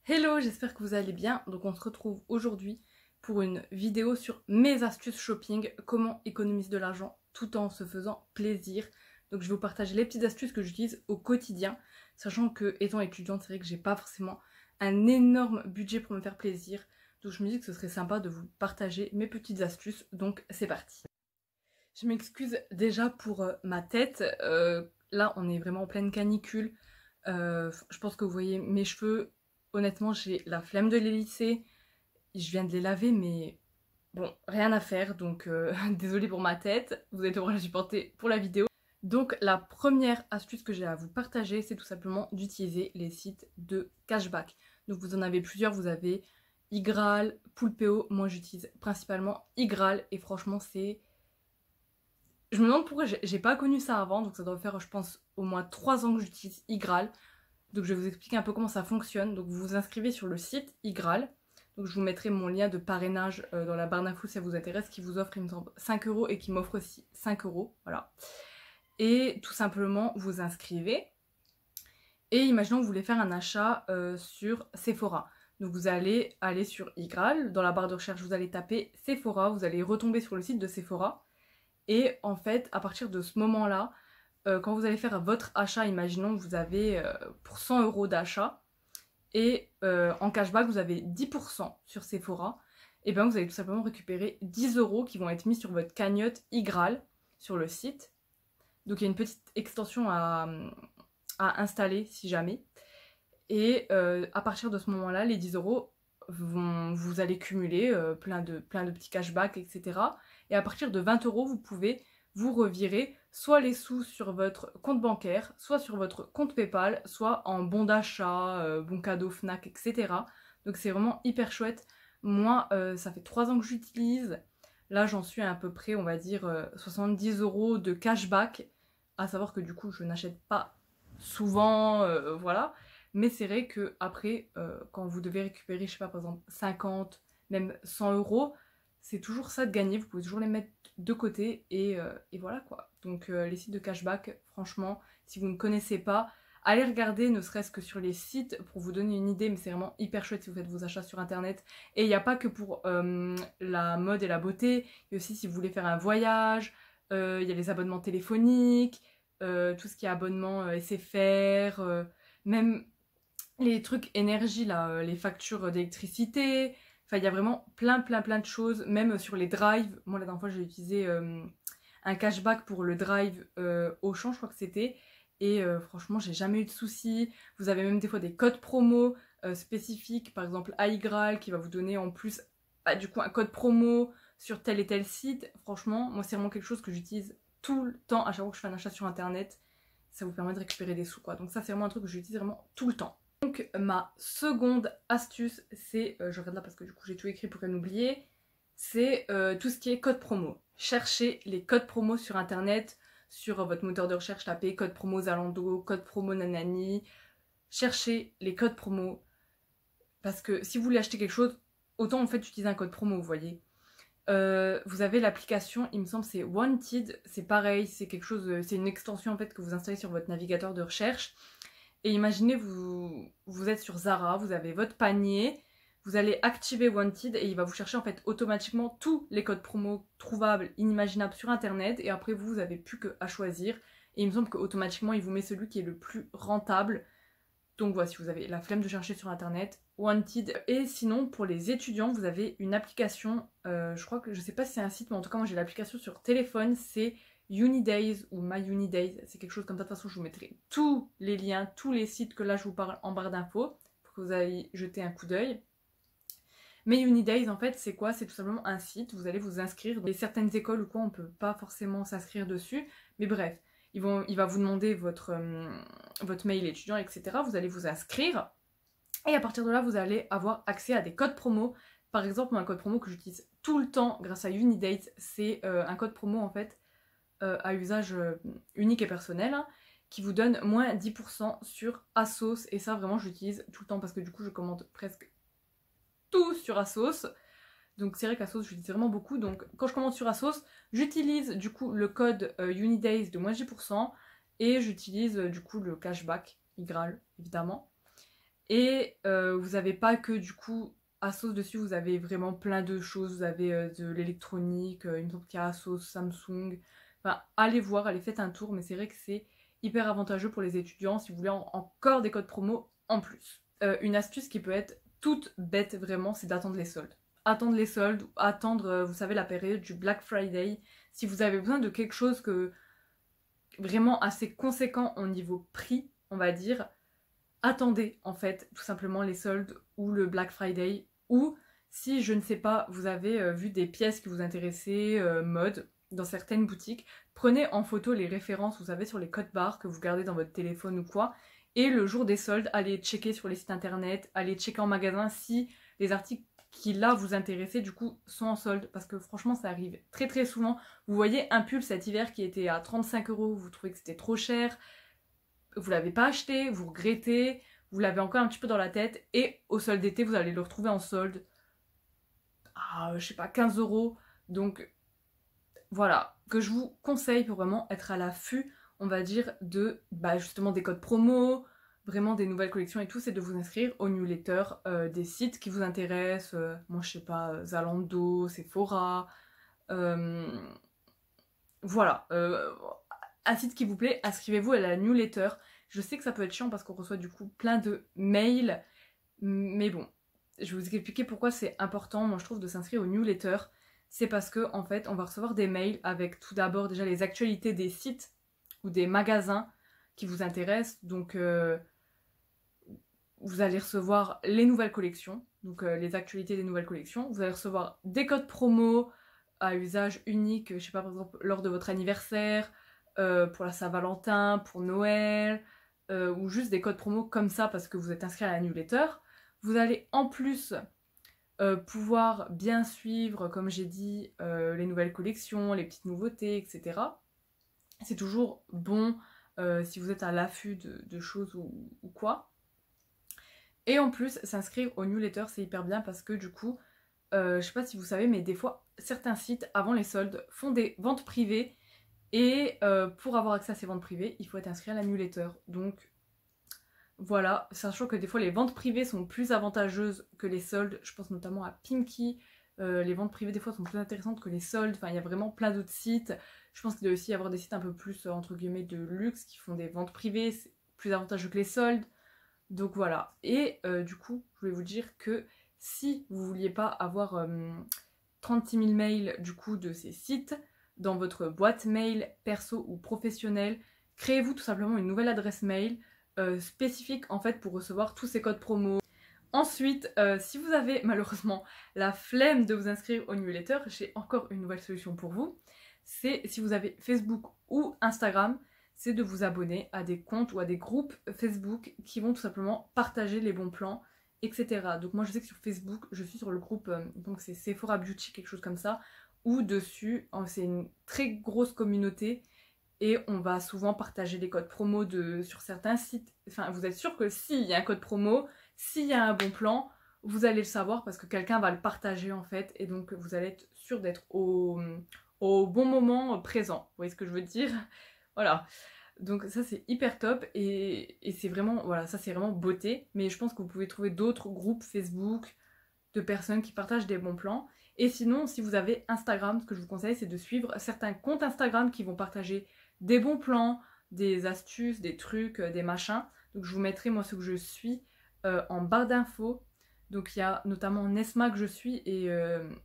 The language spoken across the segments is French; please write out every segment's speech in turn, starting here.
Hello, j'espère que vous allez bien. Donc on se retrouve aujourd'hui pour une vidéo sur mes astuces shopping, comment économiser de l'argent tout en se faisant plaisir. Donc je vais vous partager les petites astuces que j'utilise au quotidien, sachant que étant étudiante, c'est vrai que j'ai pas forcément un énorme budget pour me faire plaisir. Donc je me dis que ce serait sympa de vous partager mes petites astuces, donc c'est parti. Je m'excuse déjà pour ma tête, là on est vraiment en pleine canicule. Je pense que vous voyez mes cheveux. Honnêtement, j'ai la flemme de les lisser. Je viens de les laver, mais bon, rien à faire. Donc, désolée pour ma tête. Vous allez devoir la supporter pour la vidéo. Donc, la première astuce que j'ai à vous partager, c'est tout simplement d'utiliser les sites de cashback. Donc, vous en avez plusieurs. Vous avez Igral, Poulpeo. Moi, j'utilise principalement Igral. Et franchement, c'est... Je me demande pourquoi j'ai pas connu ça avant. Donc, ça doit faire, je pense, au moins 3 ans que j'utilise Igral. Donc je vais vous expliquer un peu comment ça fonctionne. Donc vous vous inscrivez sur le site Igral. Donc je vous mettrai mon lien de parrainage dans la barre d'infos si ça vous intéresse, qui vous offre, il me semble, 5 € et qui m'offre aussi 5 €. Voilà. Et tout simplement, vous inscrivez. Et imaginons que vous voulez faire un achat sur Sephora. Donc vous allez aller sur Igral. Dans la barre de recherche, vous allez taper Sephora. Vous allez retomber sur le site de Sephora. Et en fait, à partir de ce moment-là, quand vous allez faire votre achat, imaginons que vous avez pour 100 € d'achat et en cashback vous avez 10% sur Sephora, et bien vous allez tout simplement récupérer 10 € qui vont être mis sur votre cagnotte Igral sur le site. Donc il y a une petite extension à installer si jamais. Et à partir de ce moment-là, les 10 € vous allez cumuler plein de petits cashbacks, etc. Et à partir de 20 €, vous pouvez vous revirer soit les sous sur votre compte bancaire, soit sur votre compte PayPal, soit en bon d'achat, bon cadeau Fnac, etc. Donc c'est vraiment hyper chouette. Moi, ça fait 3 ans que j'utilise. Là, j'en suis à peu près, on va dire, 70 € de cashback. À savoir que du coup, je n'achète pas souvent, voilà. Mais c'est vrai que après, quand vous devez récupérer, je sais pas, par exemple 50, même 100 €, c'est toujours ça de gagner. Vous pouvez toujours les mettre de côté et voilà quoi. Donc les sites de cashback, franchement, si vous ne connaissez pas, allez regarder ne serait-ce que sur les sites pour vous donner une idée, mais c'est vraiment hyper chouette si vous faites vos achats sur internet. Et il n'y a pas que pour la mode et la beauté, il y a aussi si vous voulez faire un voyage, il y a les abonnements téléphoniques, tout ce qui est abonnement SFR, même les trucs énergie là, les factures d'électricité. Enfin, il y a vraiment plein de choses, même sur les drives. Moi, la dernière fois, j'ai utilisé un cashback pour le drive Auchan, je crois que c'était. Et franchement, j'ai jamais eu de soucis. Vous avez même des fois des codes promo spécifiques, par exemple iGral, qui va vous donner en plus, bah, du coup, un code promo sur tel et tel site. Franchement, moi, c'est vraiment quelque chose que j'utilise tout le temps à chaque fois que je fais un achat sur internet. Ça vous permet de récupérer des sous, quoi. Donc ça, c'est vraiment un truc que j'utilise vraiment tout le temps. Donc ma seconde astuce, c'est, je regarde là parce que du coup j'ai tout écrit pour pas m'oublier, c'est tout ce qui est code promo. Cherchez les codes promo sur internet, sur votre moteur de recherche, tapez code promo Zalando, code promo Nanani, cherchez les codes promo, parce que si vous voulez acheter quelque chose, autant en fait utiliser un code promo, vous voyez. Vous avez l'application, il me semble c'est Wanted, c'est pareil, c'est quelque chose, c'est une extension en fait que vous installez sur votre navigateur de recherche. Et imaginez, vous êtes sur Zara, vous avez votre panier, vous allez activer Wanted et il va vous chercher en fait automatiquement tous les codes promo trouvables, inimaginables sur internet, et après vous avez plus qu'à choisir. Et il me semble qu'automatiquement il vous met celui qui est le plus rentable. Donc voilà, si vous avez la flemme de chercher sur internet, Wanted. Et sinon, pour les étudiants, vous avez une application, je crois que, je sais pas si c'est un site, mais en tout cas moi j'ai l'application sur téléphone, c'est Unidays ou My Unidays, c'est quelque chose comme ça. De toute façon, je vous mettrai tous les liens, tous les sites que là je vous parle en barre d'infos pour que vous ayez jeter un coup d'œil. Mais Unidays, en fait, c'est quoi? C'est tout simplement un site, vous allez vous inscrire. Dans certaines écoles ou quoi, on peut pas forcément s'inscrire dessus, mais bref, il va vous demander votre mail étudiant, etc. Vous allez vous inscrire, et à partir de là, vous allez avoir accès à des codes promo. Par exemple, un code promo que j'utilise tout le temps grâce à Unidays, c'est un code promo en fait à usage unique et personnel, hein, qui vous donne moins 10% sur Asos. Et ça, vraiment, j'utilise tout le temps parce que du coup, je commande presque tout sur Asos. Donc c'est vrai qu'Asos, j'utilise vraiment beaucoup. Donc quand je commande sur Asos, j'utilise du coup le code Unidays de moins 10% et j'utilise du coup le cashback Igral, évidemment. Et vous n'avez pas que du coup Asos dessus, vous avez vraiment plein de choses. Vous avez de l'électronique, il me semble qu'il y a Asos, Samsung. Enfin, allez voir, allez faites un tour, mais c'est vrai que c'est hyper avantageux pour les étudiants si vous voulez encore des codes promo en plus. Une astuce qui peut être toute bête vraiment, c'est d'attendre les soldes. Attendre les soldes, attendre, vous savez, la période du Black Friday. Si vous avez besoin de quelque chose que vraiment assez conséquent au niveau prix, on va dire, attendez en fait tout simplement les soldes ou le Black Friday, ou si je ne sais pas, vous avez vu des pièces qui vous intéressaient, mode, dans certaines boutiques, prenez en photo les références, vous savez, sur les codes barres que vous gardez dans votre téléphone ou quoi, et le jour des soldes, allez checker sur les sites internet, allez checker en magasin si les articles qui là vous intéressaient du coup sont en solde, parce que franchement ça arrive très très souvent. Vous voyez un pull cet hiver qui était à 35 €, vous trouvez que c'était trop cher, vous l'avez pas acheté, vous regrettez, vous l'avez encore un petit peu dans la tête, et au solde d'été vous allez le retrouver en solde à je sais pas 15 €. Donc voilà, que je vous conseille pour vraiment être à l'affût, on va dire, de justement des codes promo, vraiment des nouvelles collections et tout, c'est de vous inscrire aux newsletters des sites qui vous intéressent. Moi je sais pas, Zalando, Sephora, voilà, un site qui vous plaît, inscrivez-vous à la newsletter. Je sais que ça peut être chiant parce qu'on reçoit du coup plein de mails, mais bon, je vais vous expliquer pourquoi c'est important, moi je trouve, de s'inscrire aux newsletters. C'est parce que en fait, on va recevoir des mails avec tout d'abord déjà les actualités des sites ou des magasins qui vous intéressent. Donc vous allez recevoir les nouvelles collections, donc les actualités des nouvelles collections. Vous allez recevoir des codes promo à usage unique, je sais pas, par exemple lors de votre anniversaire, pour la Saint-Valentin, pour Noël, ou juste des codes promo comme ça parce que vous êtes inscrit à la newsletter. Vous allez en plus pouvoir bien suivre, comme j'ai dit, les nouvelles collections, les petites nouveautés, etc. C'est toujours bon si vous êtes à l'affût de choses ou quoi. Et en plus, s'inscrire aux newsletters, c'est hyper bien parce que du coup, je sais pas si vous savez, mais des fois, certains sites, avant les soldes, font des ventes privées. Et pour avoir accès à ces ventes privées, il faut être inscrit à la newsletter. Donc voilà, sachant que des fois les ventes privées sont plus avantageuses que les soldes. Je pense notamment à Pinky. Les ventes privées des fois sont plus intéressantes que les soldes. Enfin, il y a vraiment plein d'autres sites. Je pense qu'il doit aussi y avoir des sites un peu plus, entre guillemets, de luxe qui font des ventes privées. C'est plus avantageux que les soldes. Donc voilà. Et du coup, je voulais vous dire que si vous vouliez pas avoir 36 000 mails du coup de ces sites dans votre boîte mail perso ou professionnelle, créez-vous tout simplement une nouvelle adresse mail spécifique en fait pour recevoir tous ces codes promo. Ensuite, si vous avez malheureusement la flemme de vous inscrire au newsletter, j'ai encore une nouvelle solution pour vous. C'est si vous avez Facebook ou Instagram, c'est de vous abonner à des comptes ou à des groupes Facebook qui vont tout simplement partager les bons plans, etc. Donc moi je sais que sur Facebook, je suis sur le groupe, donc c'est Sephora Beauty, quelque chose comme ça, où dessus, c'est une très grosse communauté et on va souvent partager les codes promo sur certains sites. Enfin, vous êtes sûr que s'il y a un code promo, s'il y a un bon plan, vous allez le savoir parce que quelqu'un va le partager en fait, et donc vous allez être sûr d'être au bon moment présent. Vous voyez ce que je veux dire? Voilà. Donc ça c'est hyper top et c'est vraiment, voilà, ça c'est vraiment beauté. Mais je pense que vous pouvez trouver d'autres groupes Facebook de personnes qui partagent des bons plans. Et sinon, si vous avez Instagram, ce que je vous conseille, c'est de suivre certains comptes Instagram qui vont partager des bons plans, des astuces, des trucs, des machins. Donc je vous mettrai moi ce que je suis en barre d'infos. Donc il y a notamment Nesma que je suis et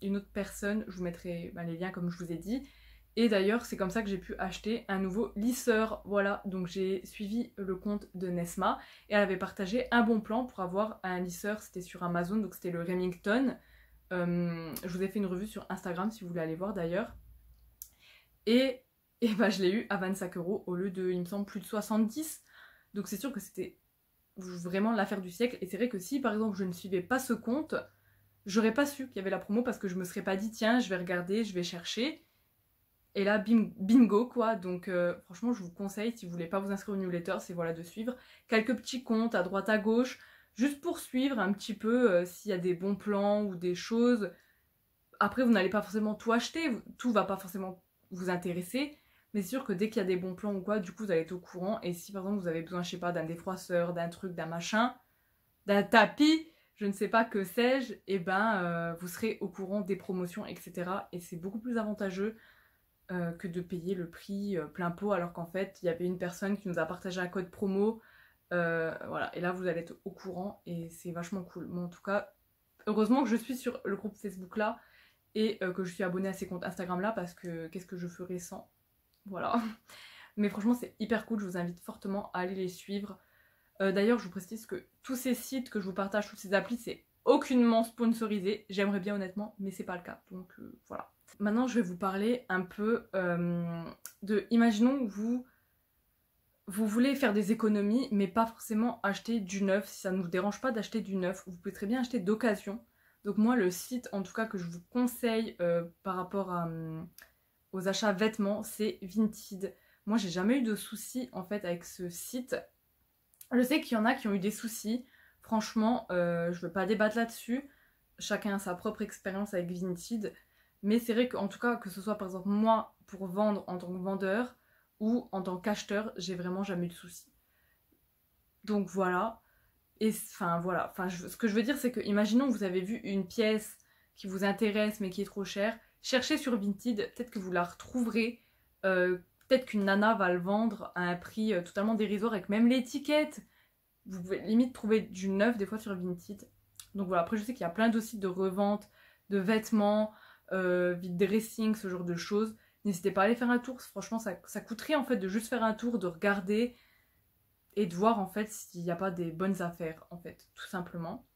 une autre personne, je vous mettrai les liens comme je vous ai dit. Et d'ailleurs c'est comme ça que j'ai pu acheter un nouveau lisseur, voilà, donc j'ai suivi le compte de Nesma et elle avait partagé un bon plan pour avoir un lisseur, c'était sur Amazon, donc c'était le Remington. Je vous ai fait une revue sur Instagram si vous voulez aller voir d'ailleurs. Et je l'ai eu à 25 € au lieu de, il me semble, plus de 70. Donc c'est sûr que c'était vraiment l'affaire du siècle. Et c'est vrai que si par exemple je ne suivais pas ce compte, j'aurais pas su qu'il y avait la promo parce que je me serais pas dit tiens je vais regarder, je vais chercher. Et là bingo quoi. Donc franchement je vous conseille si vous voulez pas vous inscrire au newsletter, c'est voilà de suivre quelques petits comptes à droite à gauche, juste pour suivre un petit peu s'il y a des bons plans ou des choses. Après vous n'allez pas forcément tout acheter, tout va pas forcément vous intéresser. Mais c'est sûr que dès qu'il y a des bons plans ou quoi, du coup vous allez être au courant. Et si par exemple vous avez besoin, je sais pas, d'un défroisseur, d'un truc, d'un machin, d'un tapis, je ne sais pas que sais-je, et ben vous serez au courant des promotions, etc. Et c'est beaucoup plus avantageux que de payer le prix plein pot, alors qu'en fait, il y avait une personne qui nous a partagé un code promo. Voilà, et là vous allez être au courant et c'est vachement cool. Bon, en tout cas, heureusement que je suis sur le groupe Facebook là et que je suis abonnée à ces comptes Instagram là parce que qu'est-ce que je ferais sans? Voilà. Mais franchement, c'est hyper cool, je vous invite fortement à aller les suivre. D'ailleurs, je vous précise que tous ces sites que je vous partage, toutes ces applis, c'est aucunement sponsorisé. J'aimerais bien honnêtement, mais c'est pas le cas. Donc voilà. Maintenant, je vais vous parler un peu de... Imaginons que vous voulez faire des économies, mais pas forcément acheter du neuf. Si ça ne vous dérange pas d'acheter du neuf, vous pouvez très bien acheter d'occasion. Donc moi, le site, en tout cas, que je vous conseille par rapport aux achats vêtements, c'est Vinted. Moi, j'ai jamais eu de soucis, en fait, avec ce site. Je sais qu'il y en a qui ont eu des soucis. Franchement, je ne veux pas débattre là-dessus. Chacun a sa propre expérience avec Vinted. Mais c'est vrai qu'en tout cas, que ce soit par exemple moi pour vendre en tant que vendeur ou en tant qu'acheteur, j'ai vraiment jamais eu de soucis. Donc voilà. Et enfin voilà. Enfin, ce que je veux dire, c'est que imaginons que vous avez vu une pièce qui vous intéresse mais qui est trop chère. Cherchez sur Vinted, peut-être que vous la retrouverez. Peut-être qu'une nana va le vendre à un prix totalement dérisoire avec même l'étiquette. Vous pouvez limite trouver du neuf des fois sur Vinted. Donc voilà, après je sais qu'il y a plein de sites de revente, de vêtements, vide dressing, ce genre de choses. N'hésitez pas à aller faire un tour, franchement ça coûterait en fait de juste faire un tour, de regarder et de voir en fait s'il n'y a pas des bonnes affaires en fait, tout simplement.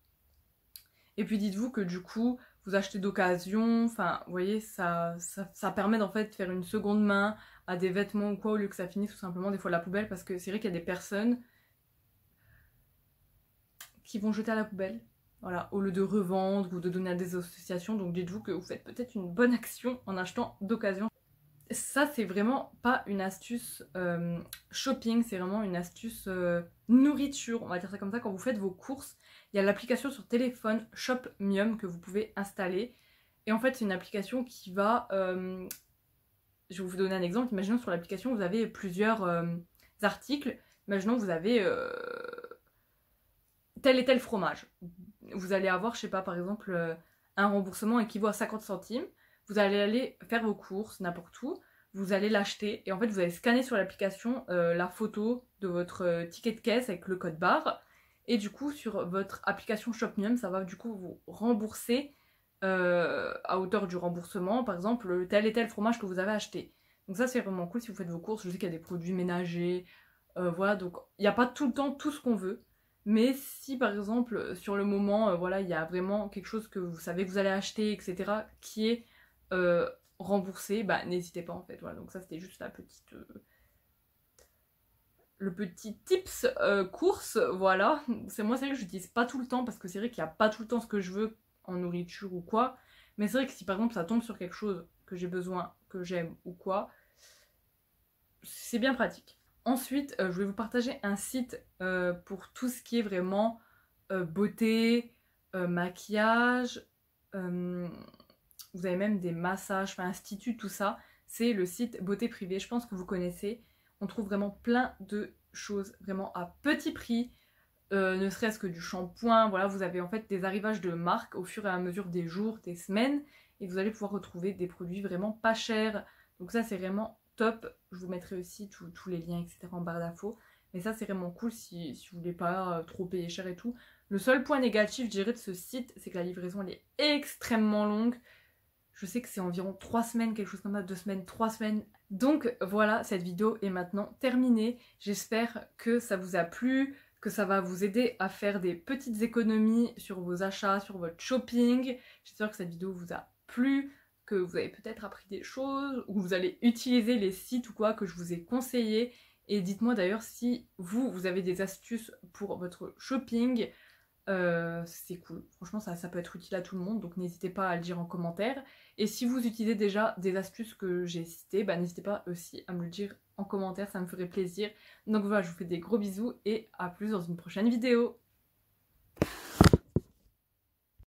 Et puis dites-vous que du coup, vous achetez d'occasion, enfin vous voyez, ça permet en fait de faire une seconde main à des vêtements ou quoi au lieu que ça finisse tout simplement des fois à la poubelle parce que c'est vrai qu'il y a des personnes qui vont jeter à la poubelle, voilà, au lieu de revendre ou de donner à des associations. Donc dites-vous que vous faites peut-être une bonne action en achetant d'occasion. Ça, c'est vraiment pas une astuce shopping, c'est vraiment une astuce nourriture, on va dire ça comme ça. Quand vous faites vos courses, il y a l'application sur téléphone Shopmium que vous pouvez installer. Et en fait, c'est une application qui va... je vais vous donner un exemple. Imaginons sur l'application, vous avez plusieurs articles. Imaginons que vous avez tel et tel fromage. Vous allez avoir, je sais pas, par exemple, un remboursement équivaut à 50 centimes. Vous allez aller faire vos courses n'importe où, vous allez l'acheter et en fait vous allez scanner sur l'application la photo de votre ticket de caisse avec le code barre et du coup sur votre application Shopmium ça va du coup vous rembourser à hauteur du remboursement par exemple tel et tel fromage que vous avez acheté. Donc ça c'est vraiment cool si vous faites vos courses. Je sais qu'il y a des produits ménagers, voilà, donc il n'y a pas tout le temps tout ce qu'on veut. Mais si par exemple sur le moment voilà il y a vraiment quelque chose que vous savez que vous allez acheter etc qui est remboursé, bah n'hésitez pas en fait. Voilà, donc ça c'était juste la petite le petit tips course, voilà. C'est moi c'est vrai que je l'utilise pas tout le temps parce que c'est vrai qu'il n'y a pas tout le temps ce que je veux en nourriture ou quoi. Mais c'est vrai que si par exemple ça tombe sur quelque chose que j'ai besoin, que j'aime ou quoi, c'est bien pratique. Ensuite, je vais vous partager un site pour tout ce qui est vraiment beauté, maquillage, vous avez même des massages, enfin instituts, tout ça. C'est le site Beauté Privée, je pense que vous connaissez. On trouve vraiment plein de choses, vraiment à petit prix, ne serait-ce que du shampoing. Voilà, vous avez en fait des arrivages de marques au fur et à mesure des jours, des semaines, et vous allez pouvoir retrouver des produits vraiment pas chers. Donc ça c'est vraiment top. Je vous mettrai aussi tous les liens, etc. en barre d'infos. Mais ça c'est vraiment cool si vous voulez pas trop payer cher et tout. Le seul point négatif, je dirais, de ce site, c'est que la livraison elle est extrêmement longue. Je sais que c'est environ 3 semaines, quelque chose comme ça, 2 semaines, 3 semaines. Donc voilà, cette vidéo est maintenant terminée. J'espère que ça vous a plu, que ça va vous aider à faire des petites économies sur vos achats, sur votre shopping. J'espère que cette vidéo vous a plu, que vous avez peut-être appris des choses, ou que vous allez utiliser les sites ou quoi que je vous ai conseillé. Et dites-moi d'ailleurs si vous avez des astuces pour votre shopping. C'est cool, franchement ça peut être utile à tout le monde, donc n'hésitez pas à le dire en commentaire. Et si vous utilisez déjà des astuces que j'ai citées, bah n'hésitez pas aussi à me le dire en commentaire, ça me ferait plaisir. Donc voilà, je vous fais des gros bisous et à plus dans une prochaine vidéo.